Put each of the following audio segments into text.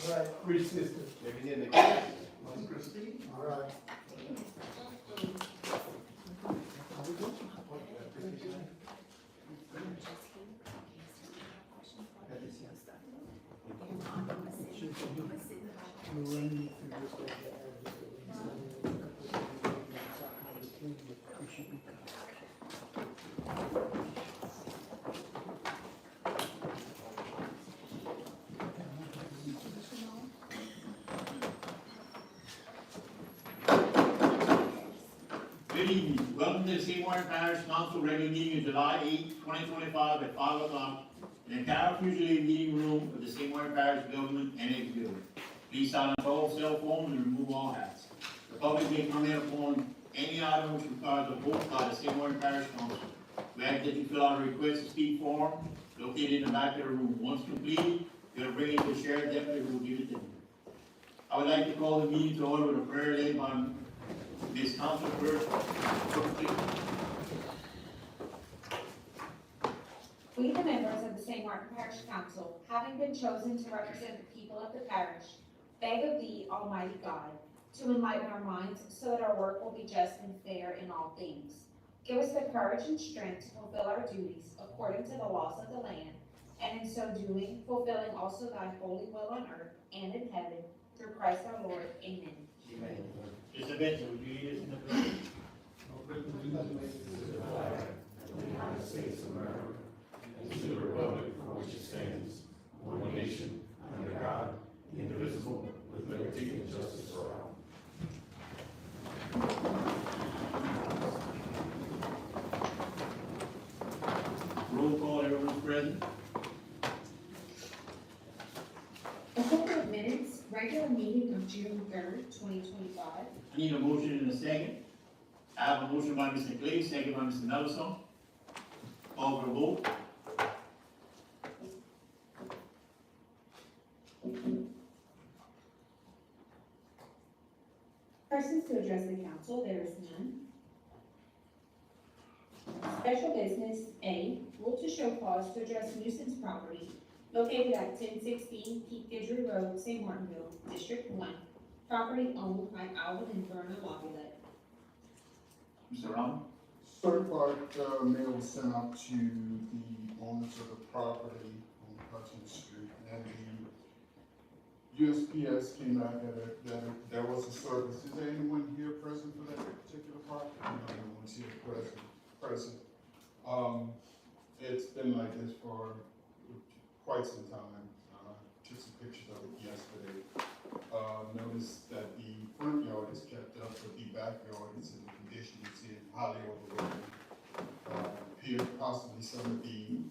All right, three sisters. Christine. All right. Good evening. Welcome to the St. Martin Parish Council regular meeting of July 8, 2025 at 5 o'clock in the Carol Fusilier meeting room of the St. Martin Parish Government Annex Building. Please silence all cell phones and remove all hats. The public may comment upon any item which requires a vote by the St. Martin Parish Council. We ask that you fill out a request to speak form located in the back of the room. Once completed, you'll bring it to the sheriff deputy who will give it to you. I would like to call the meeting to order with a prayer led by Ms. Council First. We, the members of the St. Martin Parish Council, having been chosen to represent the people of the parish, beg of thee, Almighty God, to enlighten our minds so that our work will be just and fair in all things. Give us the courage and strength to fulfill our duties according to the laws of the land, and in so doing, fulfilling also thy holy will on earth and in heaven, through Christ our Lord. Amen. Amen. Mr. Benson, would you lead us in the prayer? The United States of America, and to the republic for which it stands, one nation, under God, indivisible, with liberty and justice for all. Roll call, everyone's present. Approval of minutes, regular meeting of June 3rd, 2025. I need a motion in a second. I have a motion by Mr. Clay, second by Mr. Nelson. Call for a vote. Persons to address the council, there is none. Special business, A, rule to show cause to address nuisance property located at 1016 Peak Gidry Road, St. Martinville, District 1, property owned by Alvin and Verna Laviolette. Mr. Ron? Certified mail was sent out to the owners of the property on Hudson Street, and the USPS came back that there was a service. Is there anyone here present for that particular property? No one's here present. It's been like this for quite some time. Took some pictures of it yesterday. Noticed that the front yard is kept up, but the backyard is in the condition it's in, highly overrated. Here, possibly some of the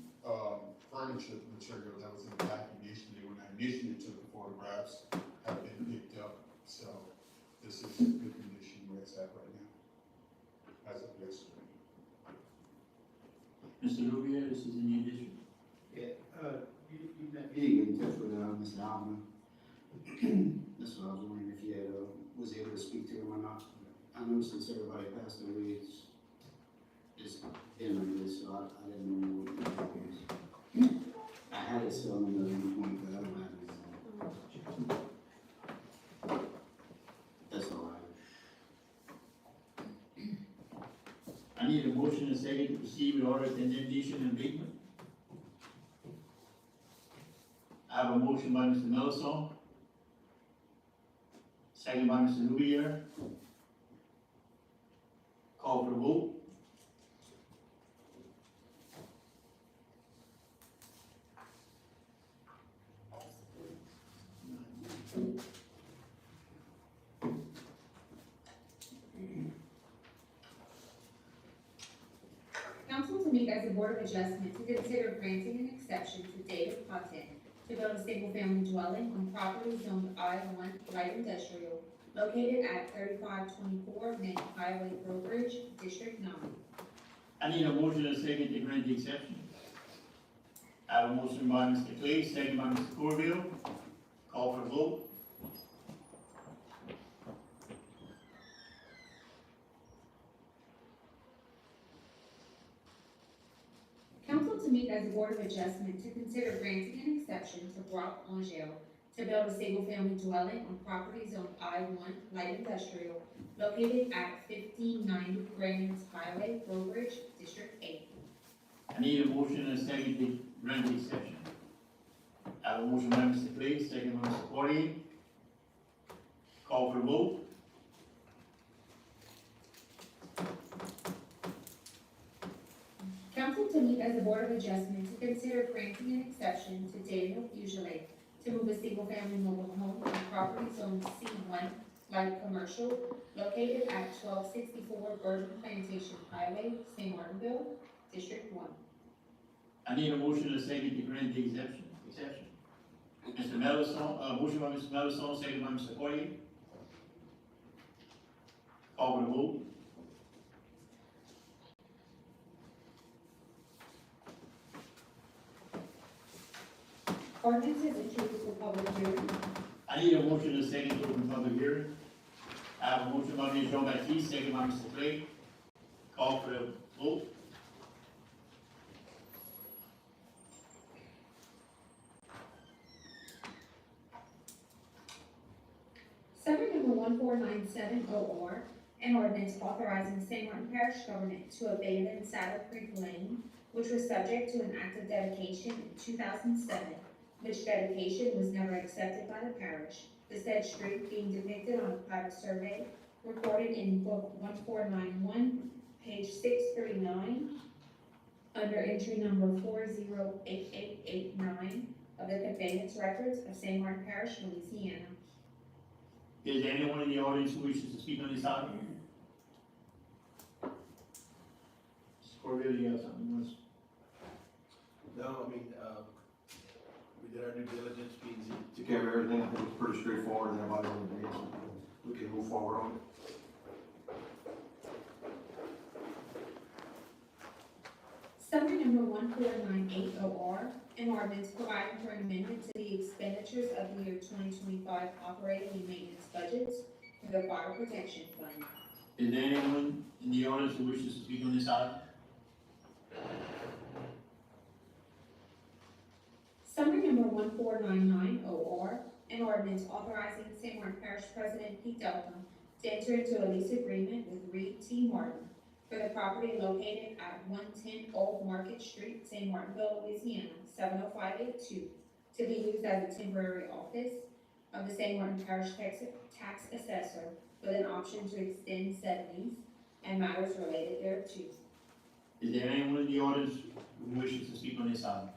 furniture material that was in the back initially, when I initially took the photographs, have been picked up. So this is the condition where it's at right now, as of yesterday. Mr. Louvier, this is in your district. Yeah, you met me need to get in touch with, Mr. Allen. That's what I was wondering if he had, was able to speak to him or not. I know since everybody passed away, it's been like this, so I didn't know what it was. I had it still in the point, but I don't have it anymore. That's all right. I need a motion and a second to proceed with order of condemnation and abatement. I have a motion by Mr. Mellison, second by Mr. Louvier. Call for the vote. Council to meet as a Board of Adjustment to consider granting an exception to David Cotton to build a single-family dwelling on property zoned I-1 Light Industrial located at 3524 Main Highway, Brokerage, District 9. I need a motion and a second to grant the exception. I have a motion by Mr. Clay, second by Mr. Corville. Call for the vote. Council to meet as a Board of Adjustment to consider granting an exception to Brock Angel to build a single-family dwelling on property zoned I-1 Light Industrial located at 1590 Grandins Highway, Brokerage, District 8. I need a motion and a second to grant the exception. I have a motion by Mr. Clay, second by Mr. Cordier. Call for the vote. Council to meet as a Board of Adjustment to consider granting an exception to Daniel Fugele to move a single-family mobile home on property zone C1 Light Commercial located at 1264 Bourbon Plantation Highway, St. Martinville, District 1. I need a motion and a second to grant the exception. Mr. Mellison, motion by Mr. Mellison, second by Mr. Cordier. Call for the vote. Ordinances introduced for public hearing. I need a motion and a second to open public hearing. I have a motion by Ms. Jean-Baptiste, second by Mr. Clay. Call for the vote. Summary number 1497 OR, an ordinance authorizing St. Martin Parish government to abandon Saddle Creek Lane, which was subject to an act of dedication in 2007, which dedication was never accepted by the parish. The said street being depicted on a plat survey recorded in book 1491, page 639, under entry number 408889 of the conveyance records of St. Martin Parish, Louisiana. Is there anyone in the audience who wishes to speak on this item? Mr. Corville, you have something else? No, I mean, we did our due diligence, we took care of everything, I think it was pretty straightforward, and everybody on the day, so we can move forward on it. Summary number 1498 OR, an ordinance providing for an amendment to the expenditures of the year 2025 operating and maintenance budgets for the Fire Protection Fund. Is there anyone in the audience who wishes to speak on this item? Summary number 1499 OR, an ordinance authorizing St. Martin Parish President Pete Delcom to enter into a lease agreement with Reed T. Martin for the property located at 110 Old Market Street, St. Martinville, Louisiana, 70582, to be used as a temporary office of the St. Martin Parish tax assessor with an option to extend said lease and matters related thereto. Is there anyone in the audience who wishes to speak on this item?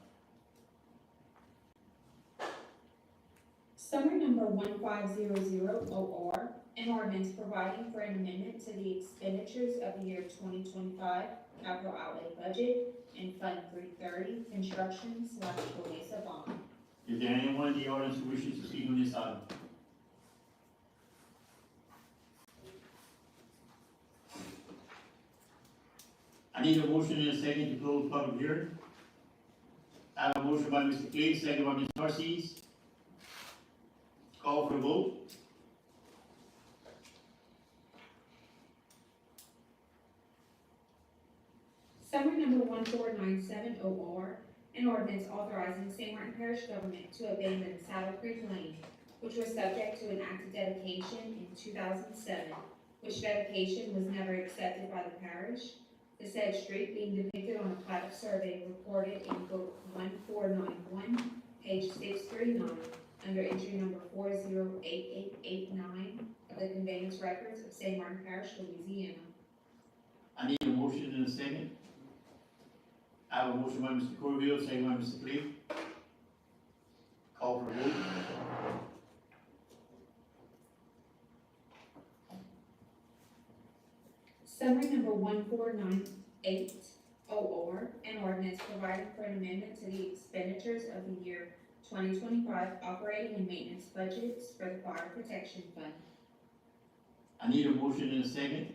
Summary number 1500 OR, an ordinance providing for an amendment to the expenditures of the year 2025 capital outlay budget in Fund 330, construction/Bodesa bond. Is there anyone in the audience who wishes to speak on this item? I need a motion and a second to close public hearing. I I have a motion by Mr. Clay, second by Ms. Narcisse. Call for the vote. Summary number 1497 OR, an ordinance authorizing the St. Martin Parish government to abandon Saddle Creek Lane, which was subject to an act of dedication in 2007, which dedication was never accepted by the parish. The said street being depicted on a plat of survey recorded in book 1491, page 639, under entry number 408889 of the conveyance records of St. Martin Parish, Louisiana. I need a motion and a second. I have a motion by Mr. Corville, second by Mr. Clay. Call for the vote. Summary number 1498 OR, an ordinance providing for an amendment to the expenditures of the year 2025 operating and maintenance budgets for the Fire Protection Fund. I need a motion and a second.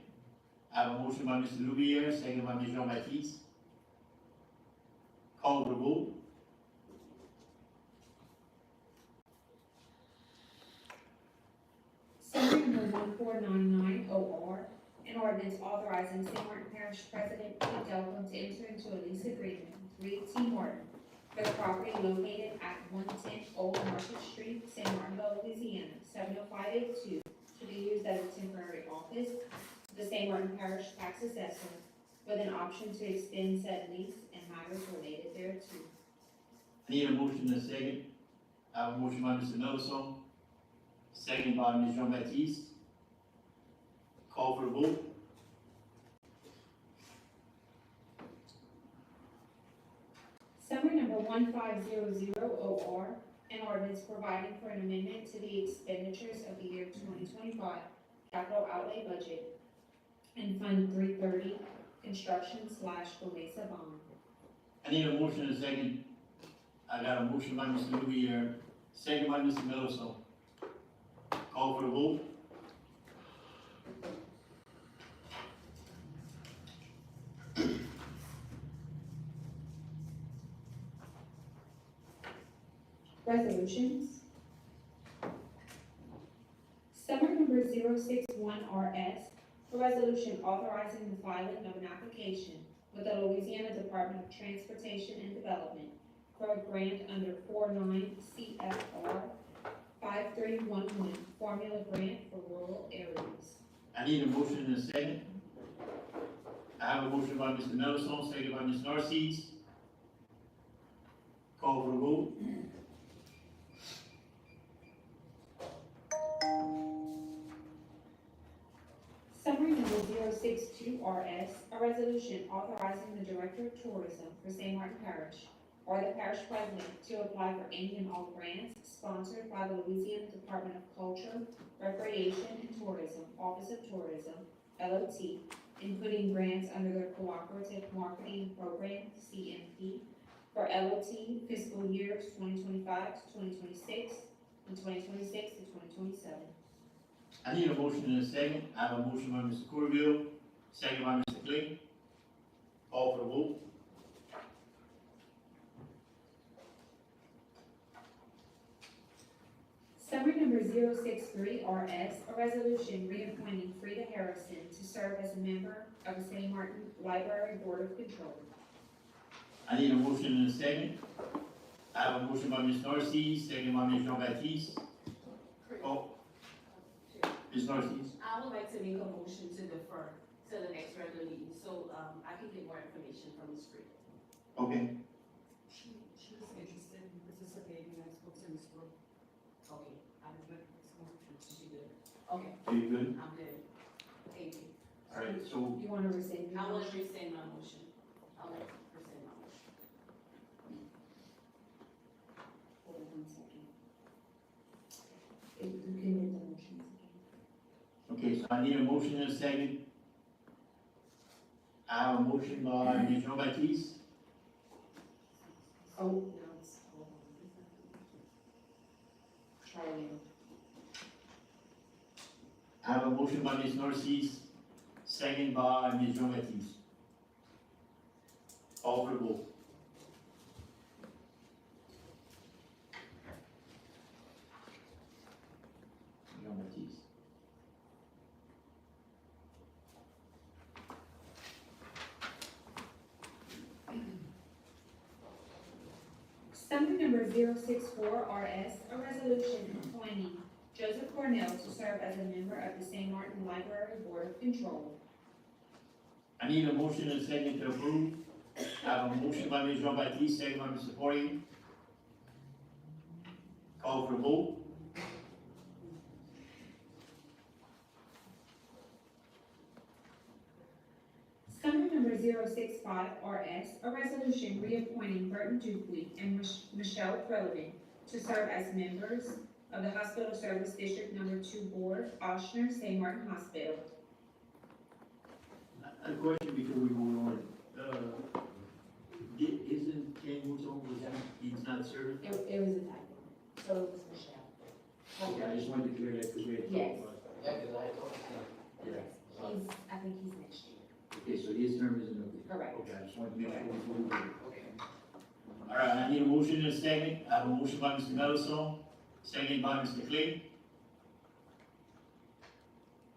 I have a motion by Mr. Louviere, second by Ms. Jean-Baptiste. Call for the vote. Summary number 1499 OR, an ordinance authorizing St. Martin Parish President Pete Delcom to enter into a lease agreement with Reed T. Martin for the property located at 110 Old Market Street, St. Martinville, Louisiana, 70582, to be used as a temporary office of the St. Martin Parish Tax Assessor, with an option to extend said lease and matters related thereto. I need a motion and a second. I have a motion by Mr. Melson, second by Ms. Jean-Baptiste. Call for the vote. Summary number 1500 OR, an ordinance providing for an amendment to the expenditures of the year 2025 capital outlay budget and Fund 330 construction/Gomesa bond. I need a motion and a second. I got a motion by Mr. Louviere, second by Mr. Melson. Call for the vote. Resolutions. Summary number 061RS, a resolution authorizing the filing of an application with the Louisiana Department of Transportation and Development for a grant under 49 CFR 5311 formula grant for rural areas. I need a motion and a second. I have a motion by Mr. Melson, second by Ms. Narcisse. Call for the vote. Summary number 062RS, a resolution authorizing the Director of Tourism for St. Martin Parish or the Parish President to apply for any and all grants sponsored by the Louisiana Department of Culture, Recreation, and Tourism, Office of Tourism, LOT, including grants under their Cooperative Marketing Program, CMP, for LOT fiscal years 2025 to 2026 and 2026 to 2027. I need a motion and a second. I have a motion by Mr. Corville, second by Mr. Clay. Call for the vote. Summary number 063RS, a resolution reappointing Frida Harrison to serve as a member of the St. Martin Library Board of Control. I need a motion and a second. I have a motion by Ms. Narcisse, second by Ms. Jean-Baptiste. Oh, Ms. Narcisse. I would like to make a motion to defer to the next regular meeting, so, I can get more information from Ms. Reed. Okay, She was interested in participating, I spoke to Ms. Brooke. Okay, I'm good, she good. Okay, are you good? I'm good. Thank you. All right, so You want to rescind your I will motion? rescind my motion. I will rescind my motion. Hold on 1 second. If you can get the motions again. okay, so I need a motion and a second. I have a motion by Ms. Jean-Baptiste. Oh, no, it's, hold on. Try again. I have a motion by Ms. Narcisse, second by Ms. Jean-Baptiste. Call for the vote. number 064 RS, a resolution appointing Joseph Cornell to serve as a member of the St. Martin Library Board of Control. I need a motion and a second to approve. I have a motion by Ms. Jean-Baptiste, second by Mr. Poirier. Call for the vote. Summary number 065 RS, a resolution reappointing Burton Dupuy and Michelle Krillman to serve as members of the Hospital Service District Number 2 Board, Oshner, St. Martin Hospital. A question before we move on. Isn't Ken Muto, he's not serving? It was a typo, so it was Michelle. Okay, I just wanted to clear that because we had Yes. talked about it. Yeah, because I told Yeah. I think he's next year. Okay, so his term isn't up there. Correct. Okay, I just wanted to make sure we move on. Okay. All right, I need a motion and a second. I have a motion by Mr. Melisson, second by Mr. Clay.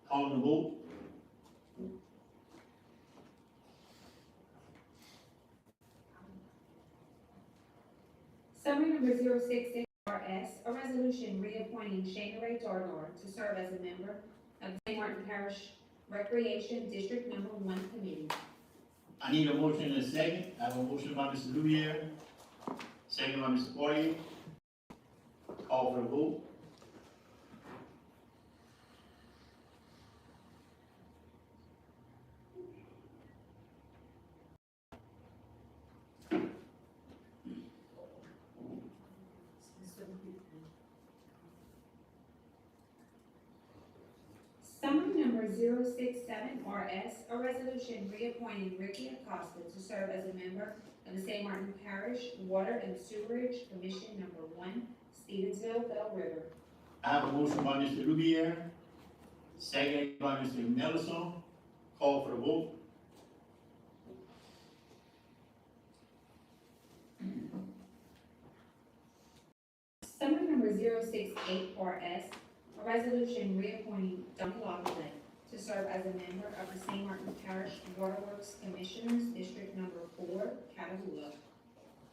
Call the vote. Summary number 066 RS, a resolution reappointing Shana Ray Darnor to serve as a member of the St. Martin Parish Recreation District Number 1 Committee. I need a motion and a second. I have a motion by Mr. Louvier, second by Mr. Poirier. Call for the vote. Summary number 067 RS, a resolution reappointing Ricky Acosta to serve as a member of the St. Martin Parish Water and Sewerage Commission Number 1, Stevensville, Bell River. I have a motion by Mr. Louvier, second by Mr. Melisson. Call for the vote. Summary number 068 RS, a resolution reappointing Don Loveland to serve as a member of the St. Martin Parish Waterworks Commissioners District Number 4, Catahoula.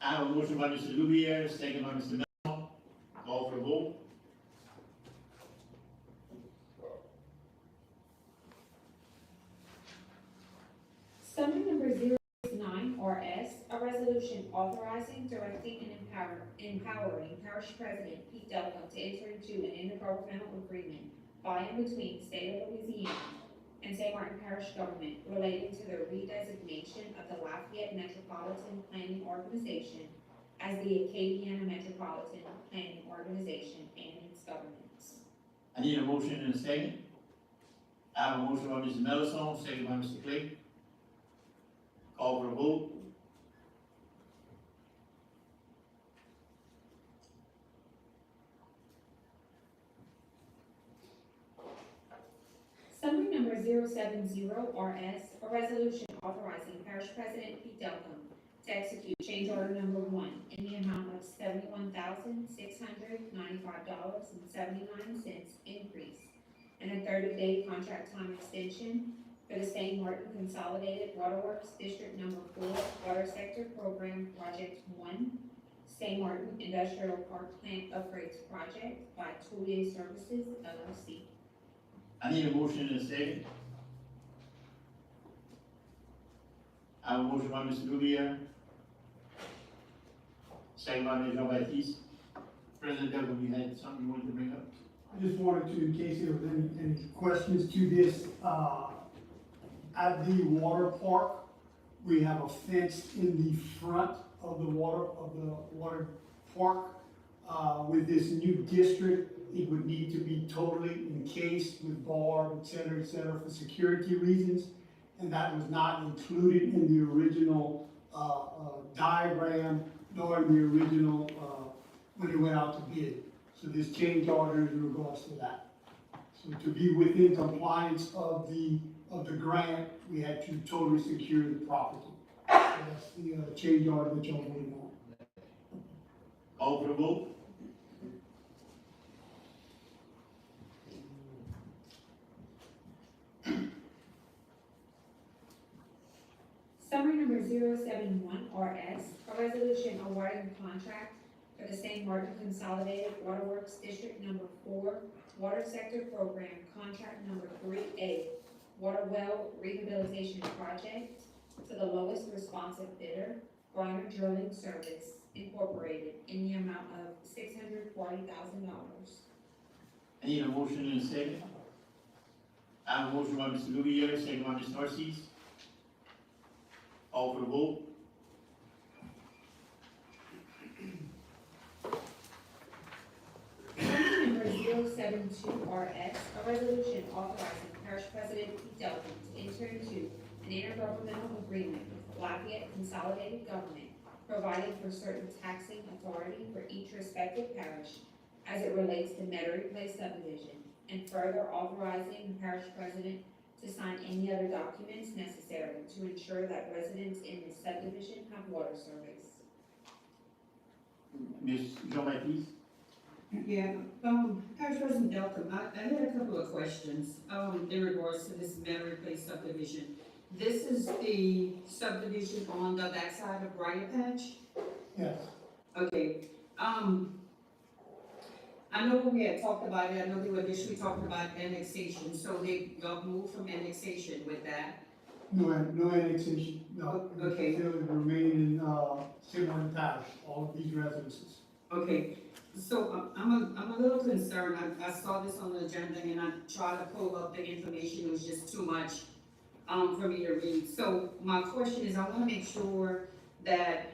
I have a motion by Mr. Louvier, second by Mr. Melisson. Call for the vote. Summary number 069 RS, a resolution authorizing, directing, and empowering Parish President Pete Delco to enter into an intergovernmental agreement by and between the state of Louisiana and St. Martin Parish government relating to the redesignation of the Lafayette Metropolitan Planning Organization as the Acadiana Metropolitan Planning Organization and its governments. I need a motion and a second. I have a motion by Mr. Melisson, second by Mr. Clay. Call for the vote. Summary number 070 RS, a resolution authorizing Parish President Pete Delco to execute change order number 1 in the amount of $71,695.79 increase and a 30-day contract time extension for the St. Martin Consolidated Waterworks District Number 4 Water Sector Program Project 1, St. Martin Industrial Park Plant Upgrades Project by Toulier Services LLC. I need a motion and a second. I have a motion by Mr. Louvier, second by Ms. Jean-Baptiste. President Douglas, you had something you wanted to bring up? I just wanted to, in case there was any questions to this, at the water park, we have a fence in the front of the water park. With this new district, it would need to be totally encased with barbed, et cetera, for security reasons. And that was not included in the original diagram, nor in the original, when it went out to bid. So this change order is in regards to that. So to be within compliance of the grant, we had to totally secure the property. So that's the change order that y'all voted on. Call for the vote. Summary number 071 RS, a resolution awarding a contract for the St. Martin Consolidated Waterworks District Number 4 Water Sector Program, Contract Number 3A, Water Well Rehabilitation Project, to the lowest responsive bidder, Bronner Drilling Service Incorporated, in the amount of $640,000. I need a motion and a second. I have a motion by Mr. Louis, second by Ms. Narcisse. All for the vote. Number 072RS, a resolution authorizing Parish President Pete Delphin to enter into an intergovernmental agreement with Lafayette Consolidated Government, providing for certain taxing authority for each respective parish as it relates to Metairie Place subdivision, and further authorizing the parish president to sign any other documents necessary to ensure that residents in this subdivision have water service. Ms. Jean-Baptiste? Yeah, Parish President Delcom, I had a couple of questions, in regards to this Metairie Place subdivision. This is the subdivision on the backside of Briar Patch? Yes. Okay, I know when we had talked about it, I know they were initially talking about annexation, so y'all moved from annexation with that. No annexation, no. Okay. Still remain in, St. Martin Parish, all of these residences. Okay, so I'm a little concerned, I saw this on the agenda and I tried to pull up the information, it was just too much, for me to read. So my question is, I wanna make sure that,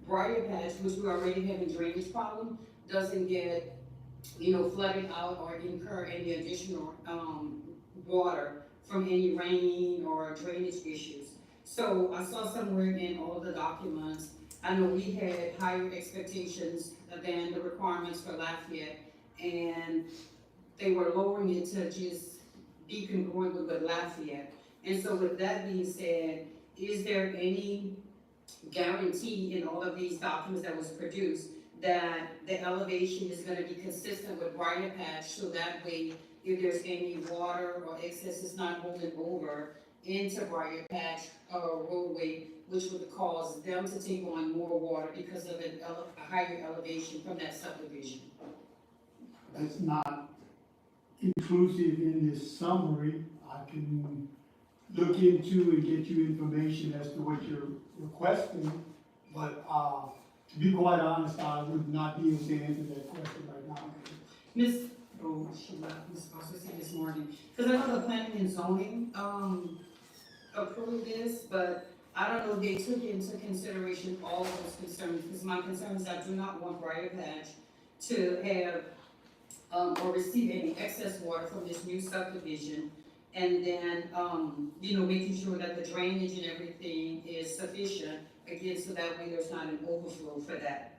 Briar Patch, which we already have a drainage problem, doesn't get, flooded out or incur any additional, water from any rain or drainage issues. So I saw somewhere in all the documents, I know we had higher expectations than the requirements for Lafayette, and they were lowering it to just be congruent with Lafayette. And so with that being said, is there any guarantee in all of these documents that was produced that the elevation is gonna be consistent with Briar Patch, so that way, if there's any water or excess, it's not rolling over into Briar Patch roadway, which would cause them to take on more water because of a higher elevation from that subdivision? That's not inclusive in this summary. I can look into and get you information as to what you're requesting, but, to be quite honest, I would not be able to answer that question right now. She left, Ms. Foster this morning, because I know the planning and zoning, approved this, but I don't know if they took into consideration all of those concerns, because my concern is I do not want Briar Patch to have, or receive any excess water from this new subdivision, and then, making sure that the drainage and everything is sufficient, again, so that way there's not an overflow for that.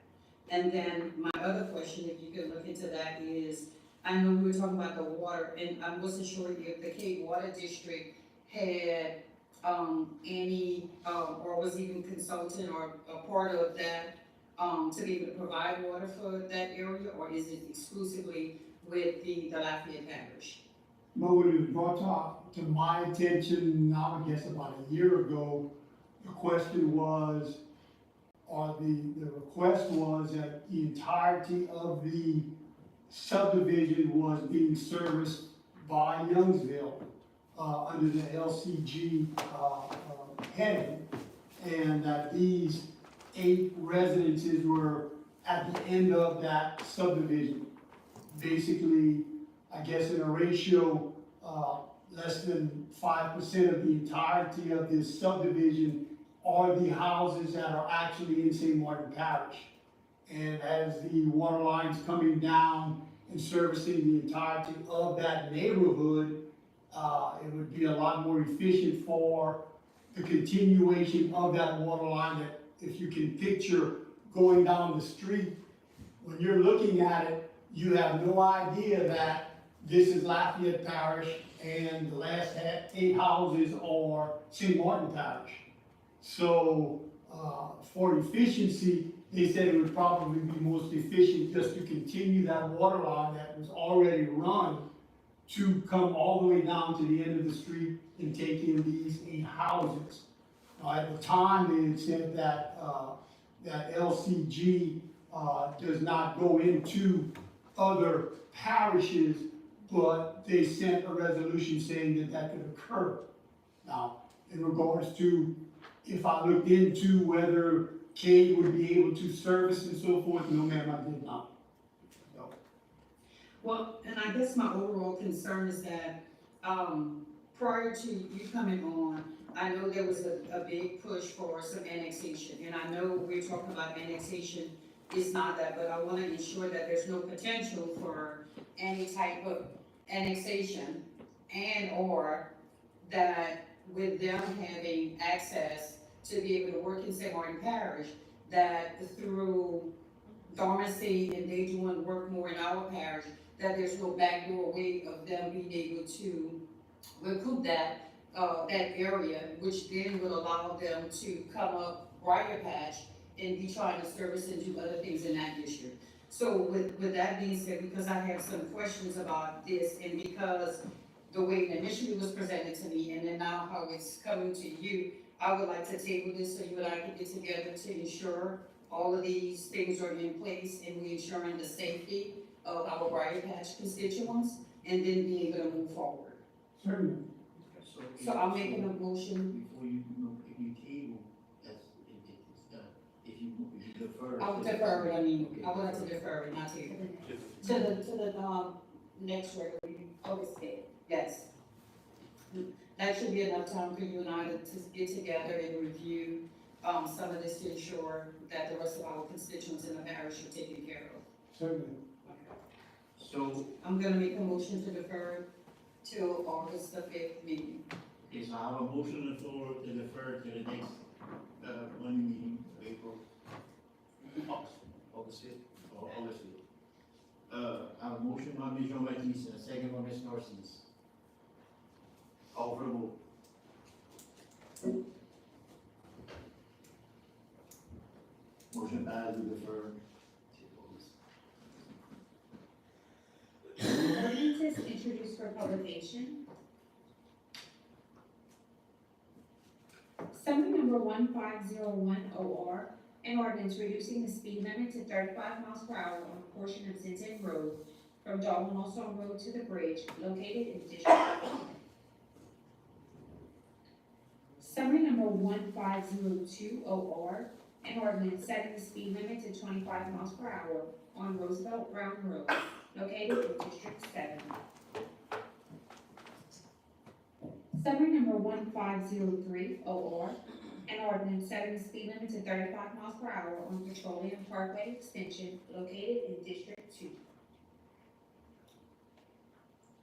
And then my other question, if you could look into that, is, I know we were talking about the water, and I wasn't sure if the Cape Water District had, any, or was even consultant or a part of that, to be able to provide water for that area, or is it exclusively with the Lafayette Parish? No, when it was brought to my attention, I would guess about a year ago, the question was, or the request was that the entirety of the subdivision was being serviced by Youngsville, under the LCG, heading, and that these 8 residences were at the end of that subdivision. Basically, I guess in a ratio, less than 5% of the entirety of this subdivision are the houses that are actually in St. Martin Parish. And as the water lines coming down and servicing the entirety of that neighborhood, it would be a lot more efficient for the continuation of that water line. That if you can picture going down the street, when you're looking at it, you have no idea that this is Lafayette Parish and the last 8 houses are St. Martin Parish. So, for efficiency, they said it would probably be most efficient just to continue that water line that was already run to come all the way down to the end of the street and take in these 8 houses. At the time, they had said that, that LCG does not go into other parishes, but they sent a resolution saying that that could occur. Now, in regards to, if I looked into whether Cade would be able to service and so forth, no ma'am, I did not. Well, and I guess my overall concern is that, prior to you coming on, I know there was a big push for some annexation, and I know we're talking about annexation is not that, but I wanna ensure that there's no potential for any type of annexation and/or that with them having access to be able to work in St. Martin Parish, that through dormancy and they doing work more in our parish, that there's no backdoor way of them being able to recoup that, that area, which then would allow them to come up Briar Patch and be trying to service and do other things in that district. So with that being said, because I have some questions about this, and because the way it initially was presented to me, and then now how it's coming to you, I would like to table this so you and I can get together to ensure all of these things are in place and we ensuring the safety of our Briar Patch constituents, and then be able to move forward. Certainly. So I'm making a motion, Before you, if you table, that's, if you defer. I would defer it, I would like to defer it, not table. To the, next regular meeting, August 8th, yes. That should be enough time for you and I to get together and review, some of this to ensure that the rest of our constituents in the parish are taken care of. Certainly. So, I'm gonna make a motion to defer till August the 5th meeting. okay, so I have a motion on the floor to defer to the next, one meeting, April, August fifth, or August fifth. I have a motion by Ms. Jean-Baptiste and a second by Ms. Narcisse. Call for the vote. Motion passed to defer. Ordinances introduced for publication. Summary number 1501 OR, an ordinance reducing the speed limit to 35 miles per hour on a portion of Zinton Road from Dalton Osong Road to the bridge located in District 1. Summary number 1502 OR, an ordinance setting the speed limit to 25 miles per hour on Roosevelt Brown Road located in District 7. Summary number 1503 OR, an ordinance setting the speed limit to 35 miles per hour on Petroleum Parkway Extension located in District 2.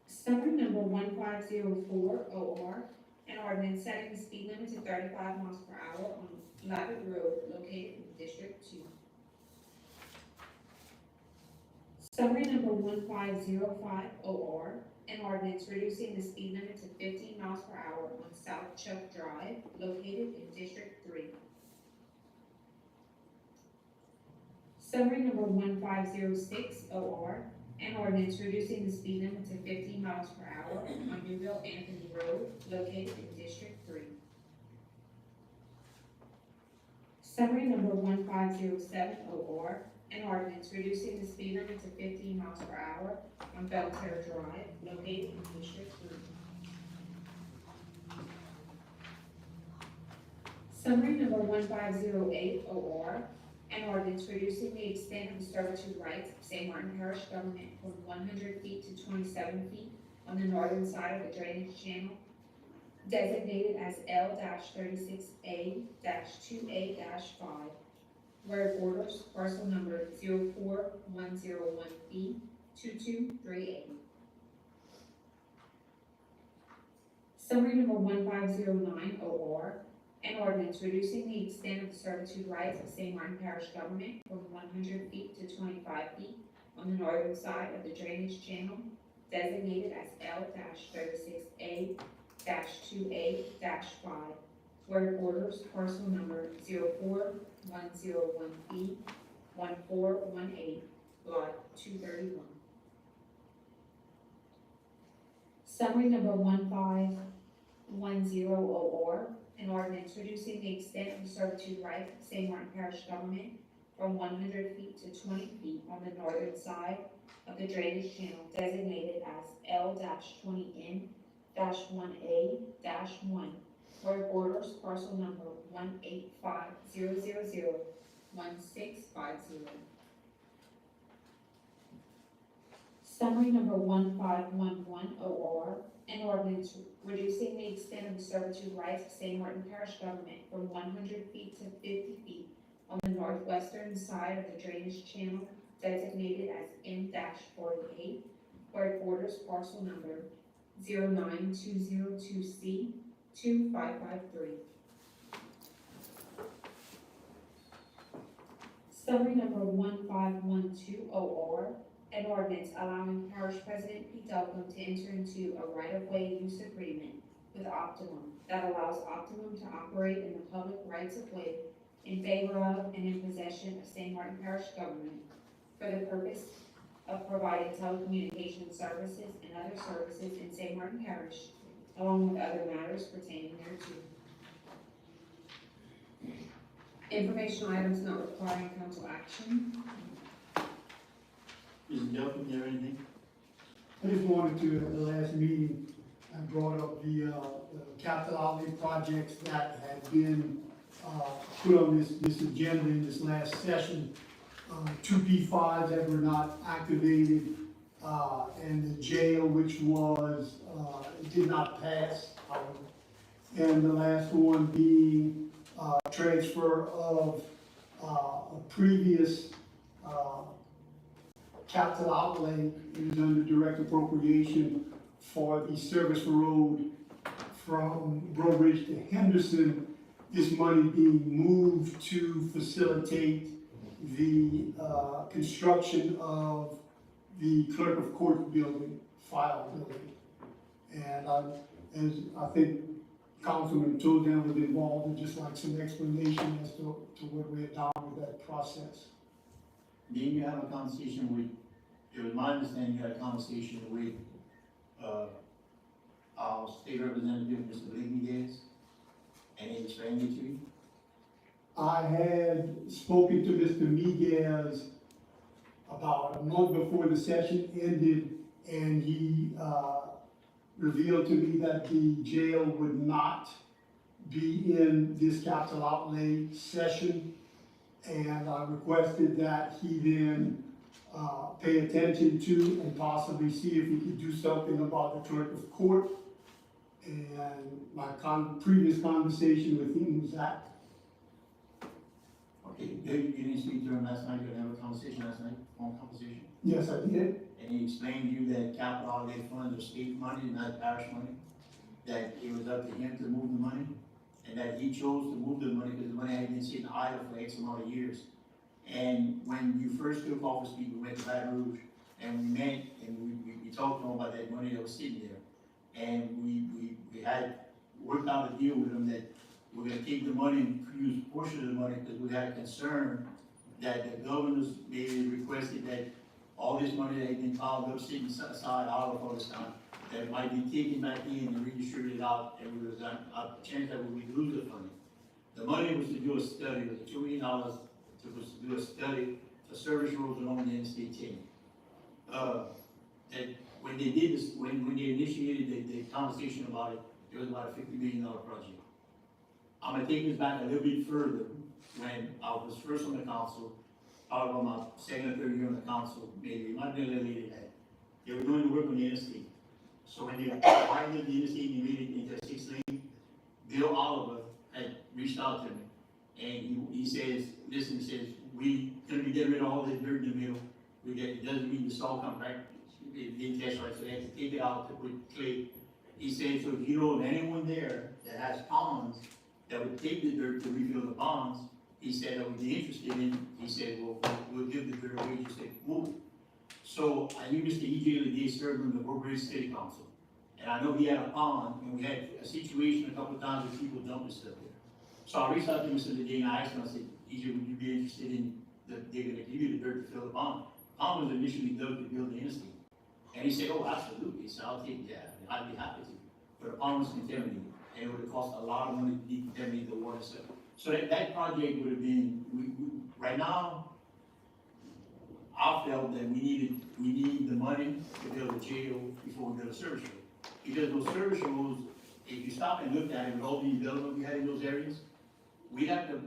Summary number 1504 OR, an ordinance setting the speed limit to 35 miles per hour on Lavitt Road located in District 2. Summary number 1505 OR, an ordinance reducing the speed limit to 15 miles per hour on South Chuck Drive located in District 3. Summary number 1506 OR, an ordinance reducing the speed limit to 15 miles per hour on Newville Anthony Road located in District 3. Summary number 1507 OR, an ordinance reducing the speed limit to 15 miles per hour on Belterra Drive located in District 3. Summary number 1508 OR, an ordinance reducing the extent of the servitude rights of St. Martin Parish government from 100 feet to 27 feet on the northern side of the drainage channel designated as L-36A-2A-5, where it borders parcel number 04101B2238. Summary number 1509 OR, an ordinance reducing the extent of the servitude rights of St. Martin Parish government from 100 feet to 25 feet on the northern side of the drainage channel designated as L-36A-2A-5, where it borders parcel number 04101B1418, lot 231. Summary number 1510 OR, an ordinance reducing the extent of the servitude rights of St. Martin Parish government from 100 feet to 20 feet on the northern side of the drainage channel designated as L-20N-1A-1, where it borders parcel number 185001650. Summary number 1511 OR, an ordinance reducing the extent of the servitude rights of St. Martin Parish government from 100 feet to 50 feet on the northwestern side of the drainage channel designated as M-48, where it borders parcel number 09202C2553. Summary number 1512 OR, an ordinance allowing Parish President Pete Duncombe to enter into a right-of-way use agreement with Optimum that allows Optimum to operate in the public rights-of-way in favor of and in possession of St. Martin Parish government for the purpose of providing telecommunications services and other services in St. Martin Parish, along with other matters pertaining thereto. Informational items not requiring council action. Mr. Delphine, is there anything? I just wanted to, at the last meeting, I brought up the capital outlay projects that had been, put on this agenda in this last session. 2 P5s that were not activated, and the jail, which was, did not pass. And the last one being, transfer of, a previous, capital outlay. It was under direct appropriation for the service road from Breaux Bridge to Henderson. This money being moved to facilitate the construction of the clerk of court building, file building. And as I think Councilman Toden was involved, and just like some explanation as to what we had done with that process. Then you have a conversation with, it was my understanding you had a conversation with, our state representative, Mr. Blakey, and he explained it to you? I had spoken to Mr. Miguez about a month before the session ended, and he, revealed to me that the jail would not be in this capital outlay session. And I requested that he then pay attention to and possibly see if he could do something about the clerk of court. And my previous conversation with him was that. Okay, you didn't speak to him last night, you had a conversation last night, phone conversation? Yes, I did. And he explained to you that capital outlay funds are state money, not parish money, that it was up to him to move the money, and that he chose to move the money because the money had been sitting idle for X amount of years. And when you first took office, people went to Baton Rouge, and we met, and we talked to him about that money that was sitting there. And we had worked out a deal with him that we're gonna take the money and use a portion of the money, because we had a concern that the governors maybe requested that all this money that had been piled up, sitting aside out of all this time, that it might be taken back in and redistributed out, and there was a chance that we would lose the money. The money was to do a study, it was $2 million, to do a study for service roads along the Interstate 10. And when they did this, when they initiated the conversation about it, it was about a $50 million project. I'm gonna take this back a little bit further. When I was first on the council, probably about my second or third year on the council, maybe, it might have been a little later than that. They were doing the work on the interstate. So when they widened the interstate and made it into a 6-lane, Bill Oliver had reached out to me. And he says, listen, he says, we gonna be getting rid of all this dirt in the middle. It doesn't mean the salt compact, it didn't test right, so they had to take it out to put clay. He said, so if you know of anyone there that has ponds, that would take the dirt to refill the ponds, he said, I would be interested in, he said, well, we'll give the dirt away, just say, move it. So I knew Mr. E.J. Lede served on the Breaux Bridge City Council. And I know he had a pond, and we had a situation a couple of times where people dumping stuff there. So I reached out to Mr. Lede and I asked him, I said, E.J., would you be interested in, they're gonna give you the dirt to fill the pond? The pond was initially dug to build the interstate. And he said, oh, absolutely, he said, I'll take that, I'd be happy to. But the pond was contaminated, and it would have cost a lot of money to decontaminate the water. So that project would have been, right now, I felt that we need the money to build a jail before we build a service road. Because those service roads, if you stop and look at it, with all the development we had in those areas, we have to,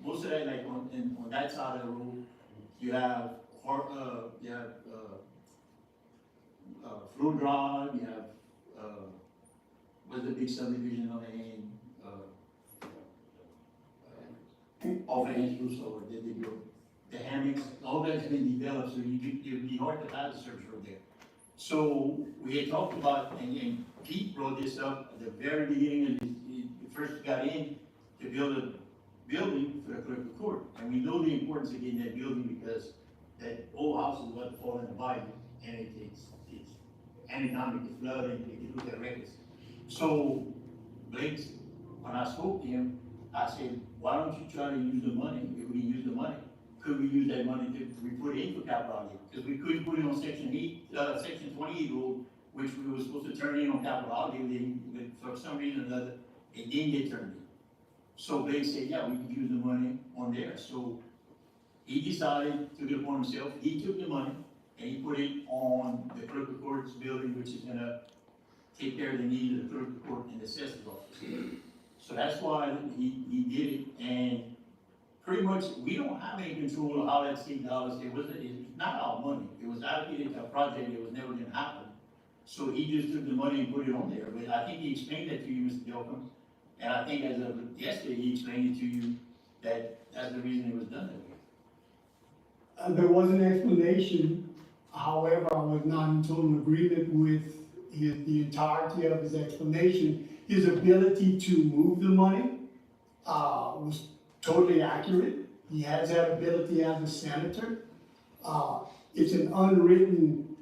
most of that, like on that side of the road, you have, Flow Drive, you have, what's the big subdivision on the end, off of Andrews, or they built the hammocks, all that's been developed, so it'd be hard to pass the service road there. So we had talked about, and Pete brought this up at the very beginning, he first got in to build a building for the clerk of court. And we know the importance of getting that building because that old house is about to fall in the Bible, and it's anytime it can flood, and if you look at records. So Blake, when I spoke to him, I said, why don't you try to use the money? If we can use the money, could we use that money to, we put it in for capital outlay? Because we couldn't put it on section 28 road, which we were supposed to turn in on capital outlay, but for some reason or another, it didn't get turned in. So Blake said, yeah, we could use the money on there. So he decided to do it for himself. He took the money and he put it on the clerk of court's building, which is gonna take care of the needs of the clerk of court and the assessor's office. So that's why he did it, and pretty much, we don't have any control of how that state dollars, it's not our money. It was allocated to a project that was never gonna happen. So he just took the money and put it on there, but I think he explained that to you, Mr. Delcom. And I think as of yesterday, he explained it to you that that's the reason it was done that way. There was an explanation, however, I was not in total agreement with the entirety of his explanation. His ability to move the money was totally accurate. He has that ability as a senator. It's an unwritten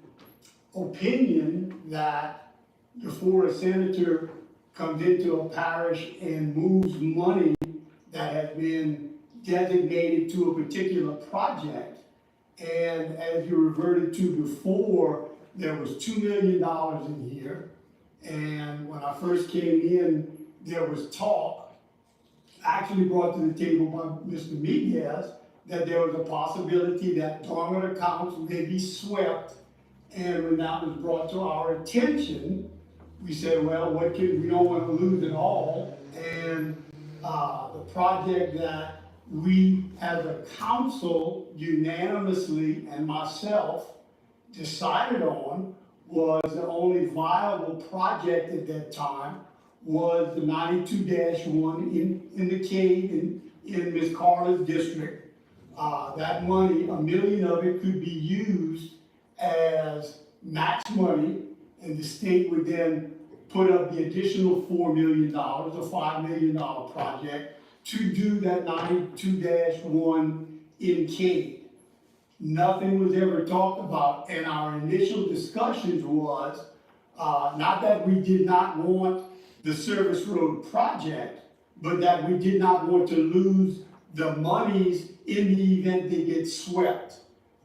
opinion that before a senator comes into a parish and moves money that has been designated to a particular project, and as you reverted to before, there was $2 million in here, and when I first came in, there was talk, actually brought to the table by Mr. Miguez, that there was a possibility that dormant accounts may be swept, and when that was brought to our attention, we said, well, we don't want to lose it all, and the project that we as a council unanimously and myself decided on was the only viable project at that time was the 92-1 in the cave in Ms. Carla's district. That money, $1 million of it could be used as match money, and the state would then put up the additional $4 million, a $5 million project, to do that 92-1 in Cade. Nothing was ever talked about, and our initial discussions was, not that we did not want the service road project, but that we did not want to lose the monies in the event they get swept.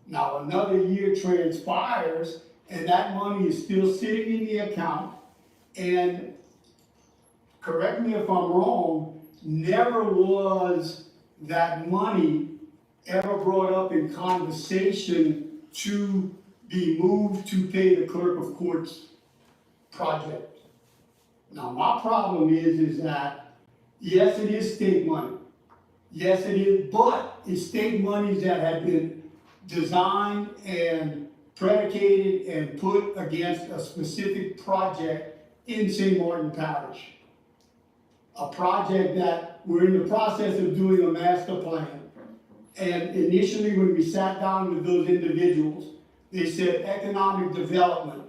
Now, another year transpires, and that money is still sitting in the account, and correct me if I'm wrong, never was that money ever brought up in conversation to be moved to pay the clerk of court's project. Now, my problem is that, yes, it is state money. Yes, it is, but it's state monies that have been designed and predicated and put against a specific project in St. Martin Parish. A project that we're in the process of doing a master plan. And initially, when we sat down with those individuals, they said economic development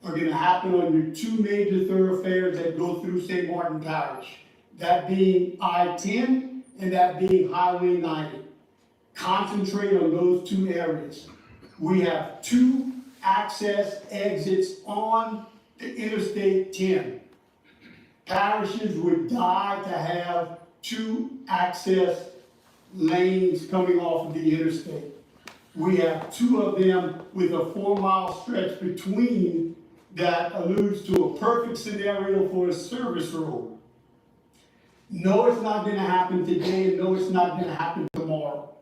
are gonna happen on your two major thoroughfares that go through St. Martin Parish. That being I-10 and that being Highway 90. Concentrate on those two areas. We have two access exits on the Interstate 10. Parishes would die to have two access lanes coming off of the interstate. We have two of them with a 4-mile stretch between that alludes to a perfect scenario for a service road. No, it's not gonna happen today, and no, it's not gonna happen tomorrow.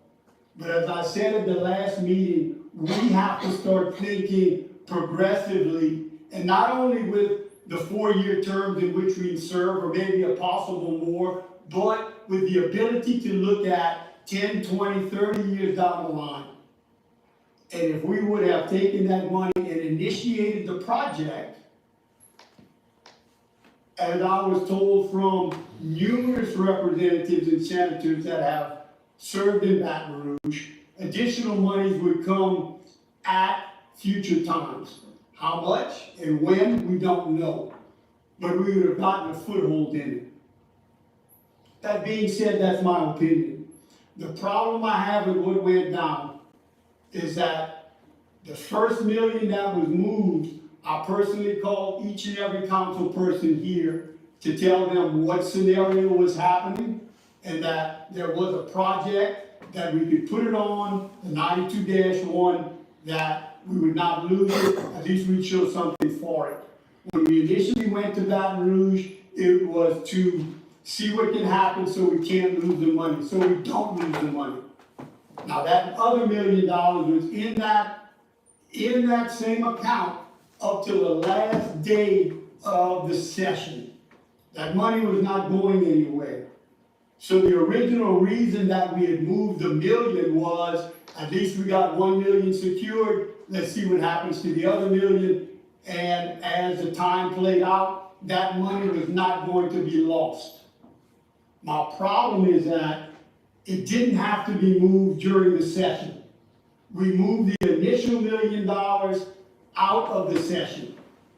But as I said at the last meeting, we have to start thinking progressively, and not only with the 4-year terms in which we serve, or maybe a possible more, but with the ability to look at 10, 20, 30 years down the line. And if we would have taken that money and initiated the project, as I was told from numerous representatives and senators that have served in Baton Rouge, additional monies would come at future times. How much and when, we don't know. But we would have gotten a foothold in it. That being said, that's my opinion. The problem I have with what went down is that the first $1 million that was moved, I personally called each and every council person here to tell them what scenario was happening and that there was a project that we could put it on, the 92-1, that we would not lose it, at least we'd show something for it. When we initially went to Baton Rouge, it was to see what can happen so we can't lose the money, so we don't lose the money. Now that other $1 million was in that same account up till the last day of the session. That money was not going anywhere. So the original reason that we had moved the $1 million was, at least we got $1 million secured, let's see what happens to the other $1 million. And as the time played out, that money was not going to be lost. My problem is that it didn't have to be moved during the session. We moved the initial $1 million out of the session,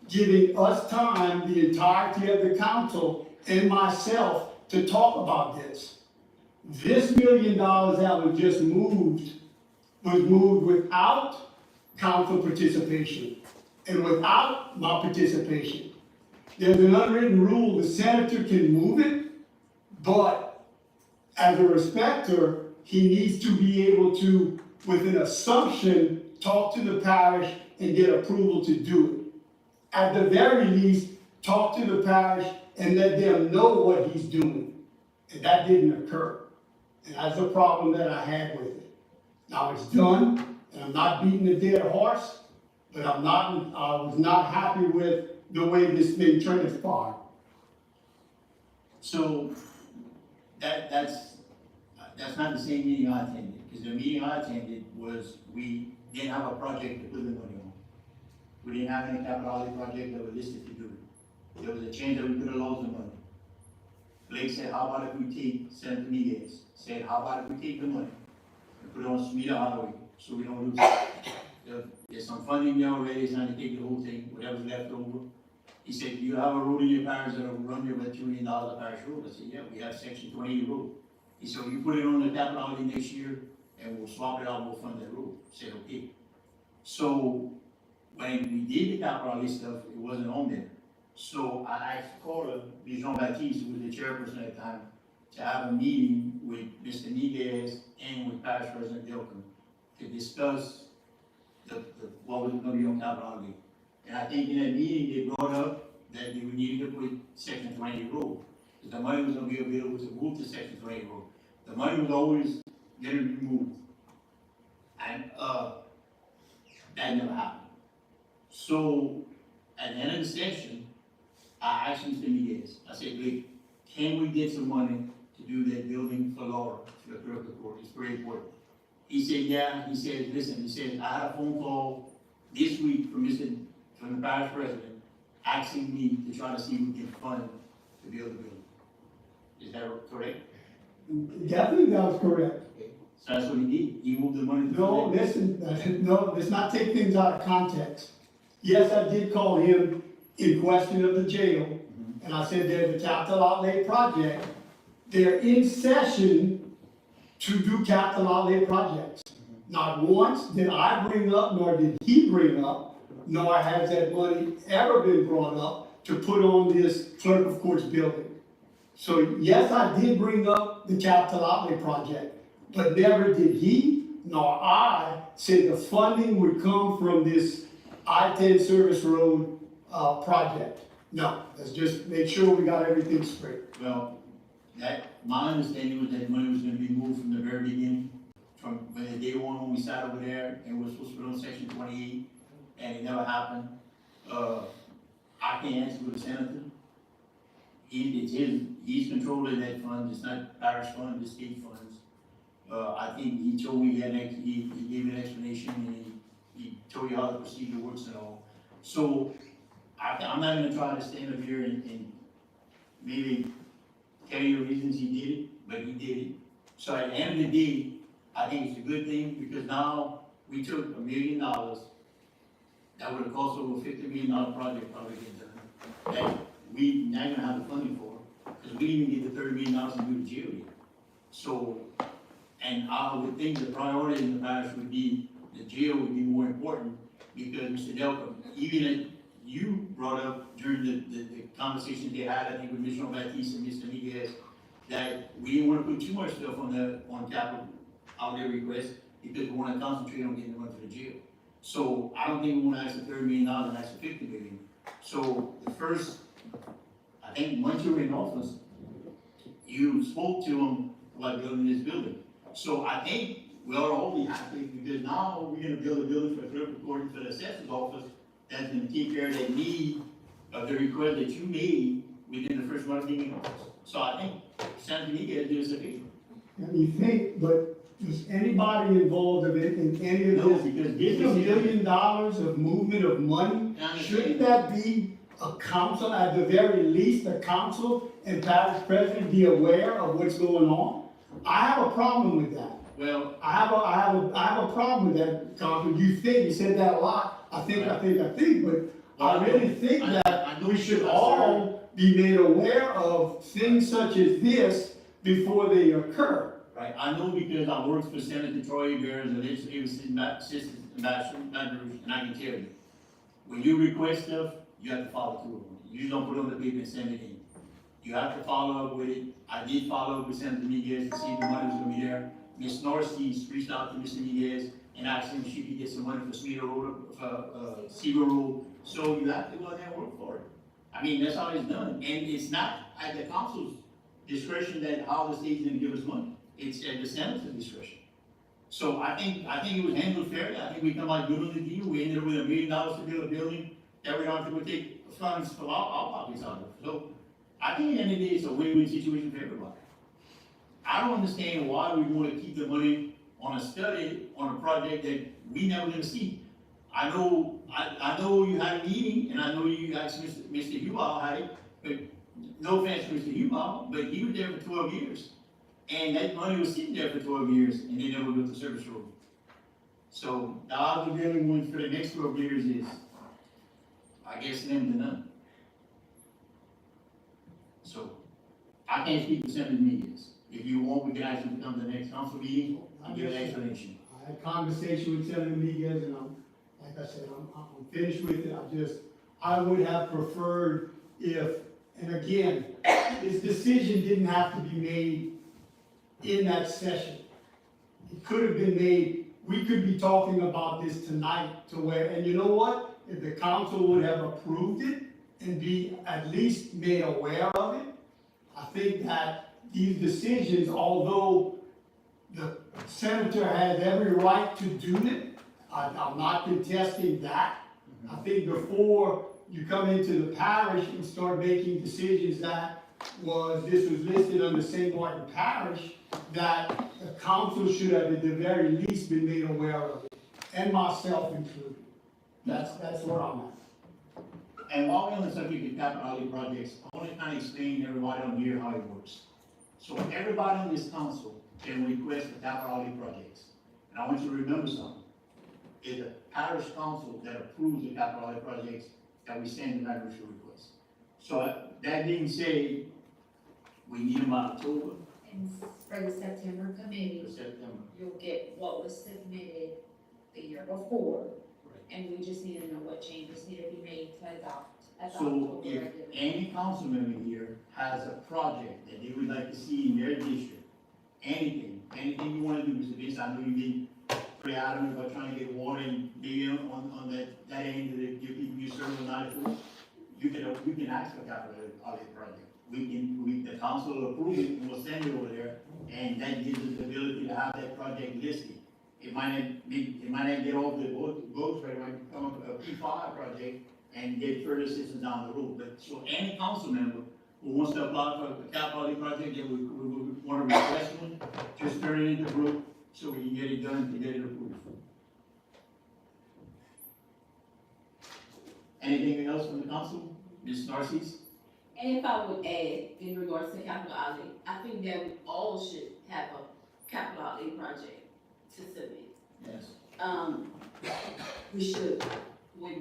giving us time, the entirety of the council and myself, to talk about this. This $1 million that was just moved was moved without council participation and without my participation. There's an unwritten rule, the senator can move it, but as a respecter, he needs to be able to, with an assumption, talk to the parish and get approval to do it. At the very least, talk to the parish and let them know what he's doing. And that didn't occur. And that's the problem that I had with it. Now it's done, and I'm not beating a dead horse, but I was not happy with the way this thing transpired. So, that's not the same meeting I attended, because the meeting I attended was, we didn't have a project to put the money on. We didn't have any capital project that were listed to do it. There was a chance that we could have lost the money. Blake said, how about if we take, Senator Miguez said, how about if we take the money and put it on Smita Highway, so we don't lose it? There's some funding there already, it's not to take the whole thing, whatever's left over. He said, do you have a road in your parish that'll run you about $2 million a parish road? I said, yeah, we have section 28 road. He said, you put it on the capital outlay next year, and we'll swap it out, we'll fund that road. I said, okay. So, when we did the capital outlay stuff, it wasn't on there. So I called Jean-Baptiste, who was the chairperson at the time, to have a meeting with Mr. Miguez and with Parish President Dilton to discuss what was gonna be on capital outlay. And I think in that meeting, they brought up that we needed to put section 28 road, because the money was gonna be available to move to section 28 road. The money was always gonna be moved. And, that never happened. So, at the end of the session, I asked Mr. Miguez, I said, Blake, can we get some money to do that building for Laura, for the clerk of court? It's very important. He said, yeah. He said, listen, he said, I had a phone call this week from the parish president asking me to try to see if we can fund to build the building. Is that correct? Definitely that was correct. So that's what he did. He moved the money to No, listen, no, let's not take things out of context. Yes, I did call him in question of the jail, and I said there's a capital outlay project. They're in session to do capital outlay projects. Not once did I bring up, nor did he bring up, nor has that money ever been brought up to put on this clerk of courts building. So yes, I did bring up the capital outlay project, but never did he nor I say the funding would come from this I-10 service road project. No, let's just make sure we got everything straight. Well, my understanding was that money was gonna be moved from the very beginning, from when the day one when we sat over there and we're supposed to put on section 28, and it never happened. I can't answer for the senator. He's controlling that fund, it's not parish fund, it's state funds. I think he told me he gave an explanation and he told you how the procedure works and all. So, I'm not gonna try to stand up here and maybe tell you the reasons he did it, but he did it. So at the end of the day, I think it's a good thing, because now we took $1 million, that would have cost over $50 million project probably get done, that we not gonna have the funding for, because we didn't even get the $30 million to do the jail yet. So, and I would think the priority in the parish would be, the jail would be more important, because Mr. Delco, even if you brought up during the conversations they had, I think with Mr. Baptiste and Mr. Miguez, that we didn't wanna put too much stuff on capital outlay request, because we wanna concentrate on getting the money for the jail. So I don't think we wanna ask for $30 million and ask for $50 million. So the first, I think once you were in office, you spoke to them about building this building. So I think we ought to all be happy, because now we're gonna build a building for the clerk recording for the assessor's office that's gonna take care of that need of the request that you made within the first month of being in office. So I think Senator Miguel did us a favor. Let me think, but is anybody involved in any of No, this? because It's $1 million of movement of money. I understand. Shouldn't that be a council, at the very least, a council and parish president be aware of what's going on? I have a problem with that. Well, I have a problem with that, Councilman. You said that a lot. I think, but I really think that we should all be made aware of things such as this before they occur. right, I know because I worked for Senator Troy Bears and assistant ambassador, and I can tell you, when you request stuff, you have to follow through on it. You just don't put it on the paper and send it in. You have to follow up with it. I did follow up with Senator Miguez to see if the money was gonna be there. Ms. Norris reached out to Mr. Miguez and asked him if she could get some money for Cedar Road, Cedar Road. So you have to go out there and work for it. I mean, that's how it's done. And it's not at the council's discretion that how the state's gonna give us money. It's at the senator's discretion. So I think it was handled fairly. I think we come out good on the deal. We ended up with $1 million to build a building that we don't have to go take funds from our pockets out of. So I think at the end of the day, it's a win-win situation for everybody. I don't understand why we want to keep the money on a study, on a project that we never gonna see. I know you had a meeting, and I know you asked Mr. Hubal had it, but no offense to Mr. Hubal, but he was there for 12 years. And that money was sitting there for 12 years, and they never built the service road. So the odds of building one for the next 12 years is, I guess, slim to none. So I can't speak for Senator Miguez. If you want, we can actually come to the next council meeting and give an explanation. I had a conversation with Senator Miguez, and like I said, I'm finished with it. I would have preferred if, and again, this decision didn't have to be made in that session. It could have been made, we could be talking about this tonight to where, and you know what? If the council would have approved it and be at least made aware of it, I think that these decisions, although the senator has every right to do it, I'm not contesting that. I think before you come into the parish and start making decisions this was listed under St. Martin Parish, that the council should have at the very least been made aware of it, and myself included. That's where I'm at. And while we're on the subject of capital outlay projects, I want to kind of explain to everybody on here how it works. So everybody on this council can request for capital outlay projects. And I want you to remember something. It's the parish council that approves the capital outlay projects that we send in that initial request. So that being said, we need them by October And for the September committee, or September. you'll get what was submitted the year before. And we just need to know what changes need to be made to adopt. So if any council member here has a project that they would like to see in their district, anything you want to do, Mr. Vince, I know you've been pretty adamant about trying to get water and be on that end of the people you serve on 94. You can ask for capital outlay project. The council will approve it and we'll send it over there, and that gives us the ability to have that project listed. it might not get all the votes, but it might become a P5 project and get further assistance down the road. But so any council member who wants to apply for a capital outlay project, that we want to request one, just turn it into Brooke so we can get it done to get it approved. Anything else from the council? Ms. Narcisse? And if I would add, in regards to capital outlay, I think that we all should have a capital outlay project to submit. Yes. We should, with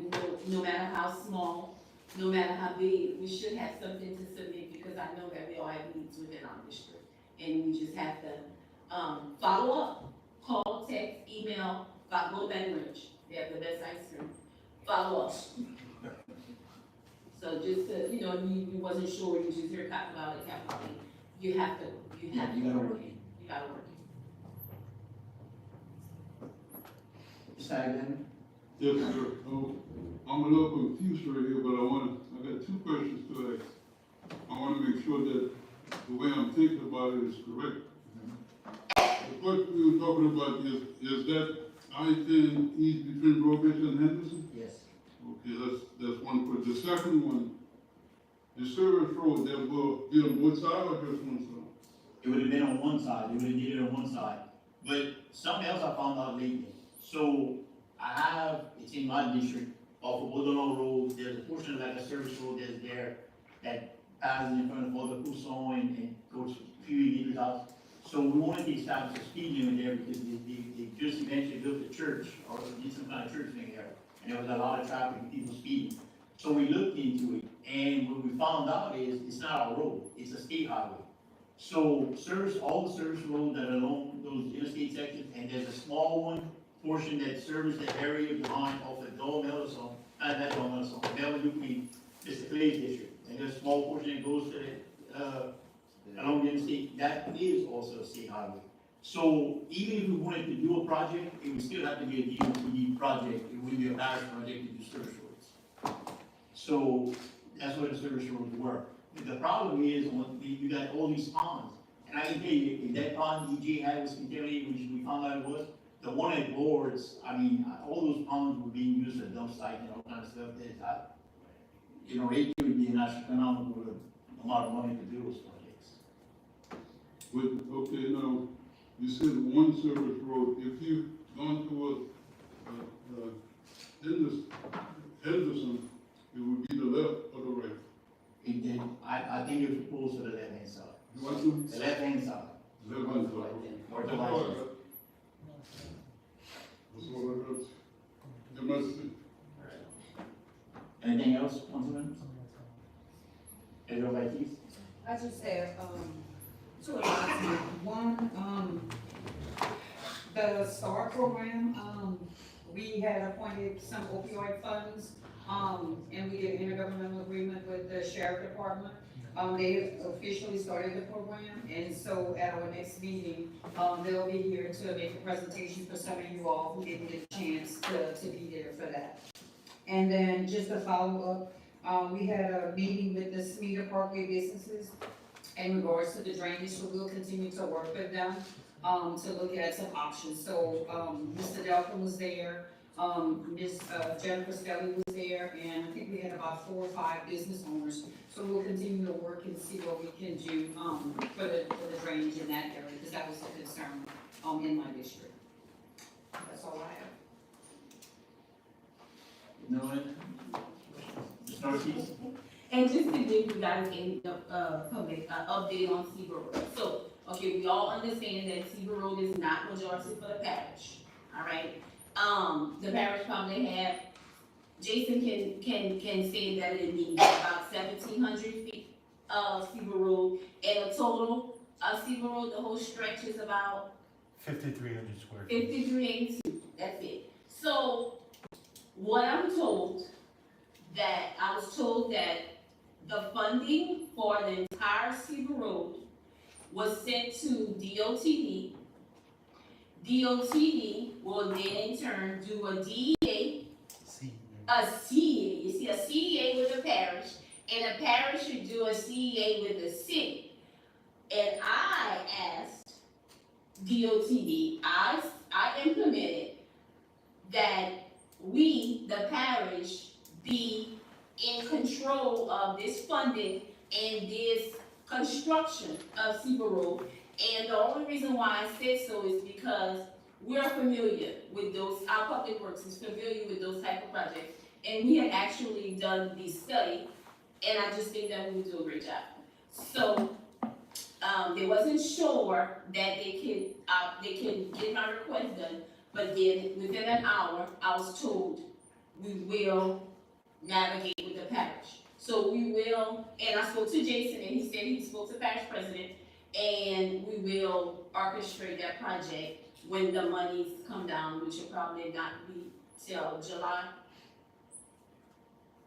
no matter how small, no matter how big, we should have something to submit, because I know that we all have needs within our district. And we just have to, follow up, call, text, email, go to Baton Rouge, they have the best ice cream, follow up. So just to, you know, if you wasn't sure, you just hear capital outlay, you have to You gotta work it. You gotta work Ms. Alexander? Yes, sir. I'm a little confused right here, but I got two questions to ask. I wanna make sure that the way I'm thinking about it is correct. The question we were talking about is that I-10 east between Robert and Henderson? Yes. Okay, that's one question. The second one, the service road, that will be on both sides or just one side? It would have been on one side, they would have did it on one side. But something else I found out lately. So I have, it's in my district, off of Woodlawn Road, there's a portion of like a service road that's there that passes in front of Father Pousson and goes a few meters out. So we wanted to establish a speed limit there because they just eventually built a church or did some kind of church thing there. And there was a lot of traffic and people speeding. So we looked into it, and what we found out is it's not our road, it's a state highway. So all the service roads that are along those interstate sections, and there's a small one portion that serves the area behind off of Dole Melison, not Dole Melison, Bellevue, Mr. Clay's district. And there's a small portion that goes to the, along the interstate, that is also a state highway. So even if we wanted to do a project, it would still have to be a DOT project, it wouldn't be a parish project to do service roads. So that's what the service roads were. But the problem is, you got all these ponds, and I can tell you, if that pond EJ had was contaminated, which we found out it was, the one at Boards, I mean, all those ponds were being used for dump sites and all kind of stuff that, you know, it would be an astronomical amount of money to do those projects. But, okay, now, you said one service road. If you've gone to Henderson, it would be the left or the right? It did, I think it was opposed to the left-hand side. What's the The left-hand side. left-hand side? Or the right side. That's what I got. It must be. Anything else, Councilman? Everybody, please? I just have, two announcements. One, the STAR program, we had appointed some opioid funds, and we did an intergovernmental agreement with the sheriff department. They officially started the program, and so at our next meeting, they'll be here to make a presentation for some of you all who didn't get a chance to be there for that. And then just to follow up, we had a meeting with the Smeeta Parkway businesses in regards to the drainage, so we'll continue to work with them, to look at some options. So, Mr. Delphin was there, Ms. Jennifer Stelly was there, and I think we had about 4 or 5 business owners. So we'll continue to work and see what we can do, for the drainage in that area, because that was a concern, in my district. That's all I have. No one? Ms. Narcisse? And just to give you guys a public update on Seaver Road. So, okay, we all understand that Seaver Road is not majority for the parish, all right? The parish probably have, Jason can say that it needs about 1,700 feet of Seaver Road, and a total of Seaver Road, the whole stretch is about 5,300 square feet. 5,382, that's it. So, what I was told that the funding for the entire Seaver Road was sent to DOTD. DOTD will then in turn do a DEA, a CEA, you see, a CEA with the parish, and the parish should do a CEA with the city. And I asked DOTD, I I implemented that we, the parish, be in control of this funding and this construction of Seaver Road. And the only reason why I said so is because we're familiar with those, our public works is familiar with those type of projects. And we had actually done the study, and I just think that we would do a great job. So, they wasn't sure that they could get my request done, but then within an hour, I was told we will navigate with the parish. So we will, and I spoke to Jason, and he said he spoke to parish president, and we will orchestrate that project when the monies come down, which will probably not be till July,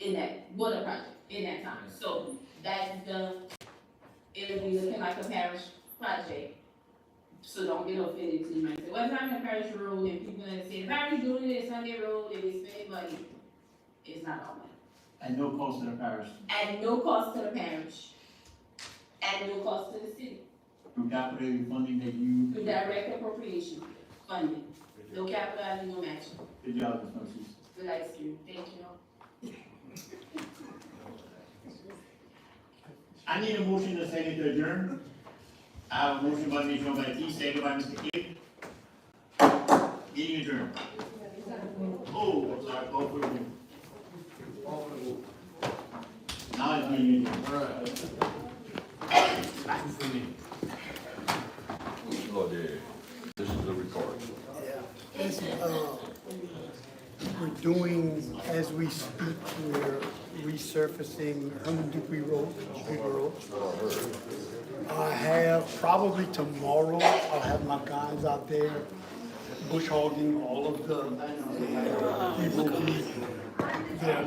in that water project, in that time. So that's it'll be looking like a parish project. So don't get offended too much. It wasn't having a parish road, and people that say, the parish doing it, Sunday road, and we spend money. It's not all money. At no cost to the parish, At no cost to the parish. At no cost to the city. through capital funding that you. Through direct appropriation funding. No capital outlay, no matching. Good job, Ms. Mercedes. Good ice cream. Thank you. I need a motion to second to adjourn. I have a motion by Ms. Jean-Baptiste, second by Mr. King. Meeting adjourned. Oh, I'm sorry, call for the room. Now it's meeting adjourned. This is the record. This, we're doing, as we speak, we're resurfacing Dupree Road, River Road. I have, probably tomorrow, I'll have my guys out there bush hogging all of the, we will be